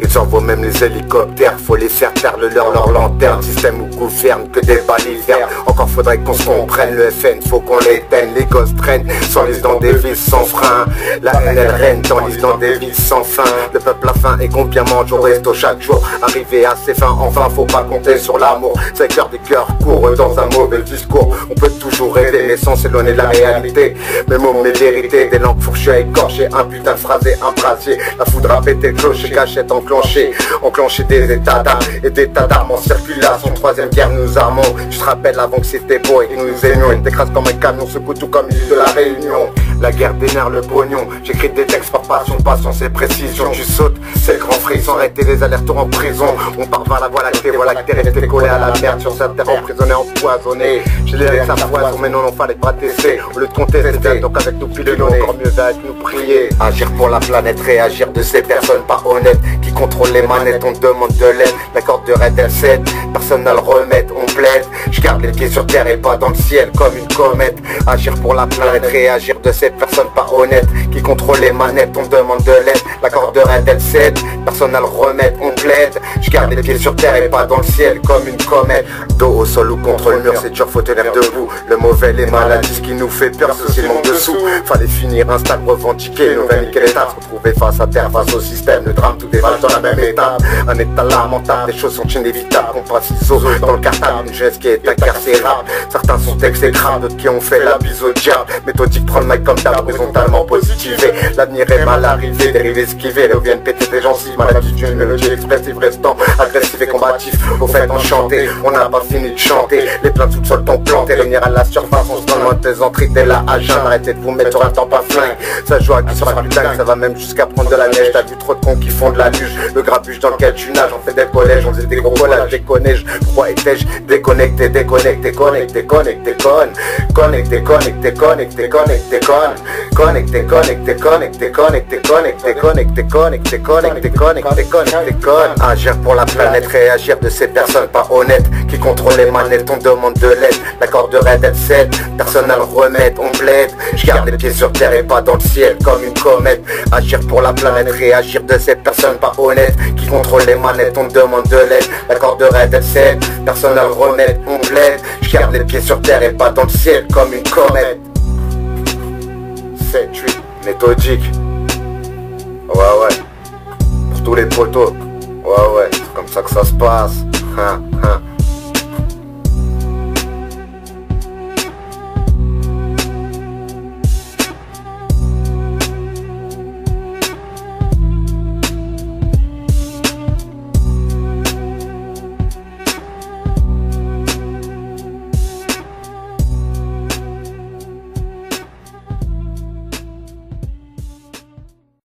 Ils envoient même les hélicoptères, faut les faire taire leur lanterne. Système où gouverne que des balivernes. Encore faudrait qu'on se comprenne, le FN faut qu'on l'éteigne. Les gosses traînent, s'enlisent dans des villes sans frein. La haine elle règne, s'enlise dans des villes sans fin. Le peuple a faim et combien mange au resto chaque jour. Arrivé à ses fins, enfin faut pas compter sur l'amour. C'est cœur des cœurs courent dans un mauvais discours. On peut toujours rêver mais sans s'éloigner de la réalité. Mes mots, mes vérités, des langues fourchues à écorcher. Un putain de phrase et un brasier. La foudre a pété le clocher, cachette enclenchée. Enclencher des états d'âme et des tas d'armes en circulation. Troisième guerre nous armons. Je te rappelle avant que c'était beau et que nous aimions. Ils t'écrasent comme un camion, secoue tout comme l'île de la Réunion. La guerre dénerve le pognon. J'écris des textes par passion, patience et précision. Tu sautes, c'est le grand frisson. Arrêter les allers-retours en prison. On part vers la voie lactée, voilà que t'es resté collé à la merde. Sur cette terre emprisonné, empoisonné. J'ai les règles à poison, mais non, fallait pas tester. Au lieu de contester, donc avec nous piler encore mieux avec nous prier. Agir pour la planète, réagir de ces personnes pas honnêtes qui contrôlent les manettes, on demande de l'aide. La corde de raid elle cède, personne n'a le remède, on plaide. Je garde les pieds sur terre et pas dans le ciel comme une comète. Agir pour la planète, réagir de ces personnes pas honnêtes qui contrôlent les manettes, on demande de l'aide. La corde de raid elle cède, personne n'a le remède, on plaide. Je garde les pieds sur terre et pas dans le ciel comme une comète. Dos au sol ou contre le mur, c'est dur, faut tenir debout. Le mauvais, les maladies, ce qui nous fait peur, c'est aussi le manque de sous. Fallait finir un stade revendiqué, nous niquer l'état, se retrouver face à terre, face au système. Le drame, tout dévale dans la même étape. Un état lamentable, les choses sont inévitables. On passe ISO dans le cartable, une jeunesse qui est incarcérable. Certains sont exécrables, d'autres qui ont fait la bise au diable. Méthodique, prendre le mic comme d'hab, horizontalement positivé. L'avenir est mal arrivé, dérivé, esquivé. Là où viennent péter des gencives, maladie d'une mélodie expressive, restant agressif et combatif. Au fait enchanté, on n'a pas fini de chanter. Les plaintes sous le sol t'ont planté, revenir à la surface, on se donne moins de tes entrées dès la agenda. Arrêtez de vous mettre sur un temps pas flingue. Ça joue à qui sera plus dingue, ça va même jusqu'à prendre de la neige. T'as vu trop de cons qui font de la luge. Le grabuge dans lequel tu nages, on fait des collèges, on faisait des gros collages, des connais. Pourquoi étais-je déconnecté, déconnecté, connecté, connecté, connecté, connecté, connecté, connecté, connecté, connecté, connecté, connecté, connecté, connecté, connecté, connecté, connecté, connecté, agir pour la planète, réagir de ces personnes pas honnêtes qui contrôlent les manettes, on demande de l'aide. La corde de raid elle cède, personne n'a le remède, on plaide. Je garde les pieds sur terre et pas dans le ciel comme une comète. Agir pour la planète, réagir de ces personnes pas honnêtes qui contrôlent les manettes, on demande de l'aide. La corde de raid elle cède, personne n'a le remède, on plaide. Je garde les pieds sur terre et pas dans le ciel comme une comète. 7, 8, méthodique. Ouais. Pour tous les potos. Ouais, c'est comme ça que ça se passe.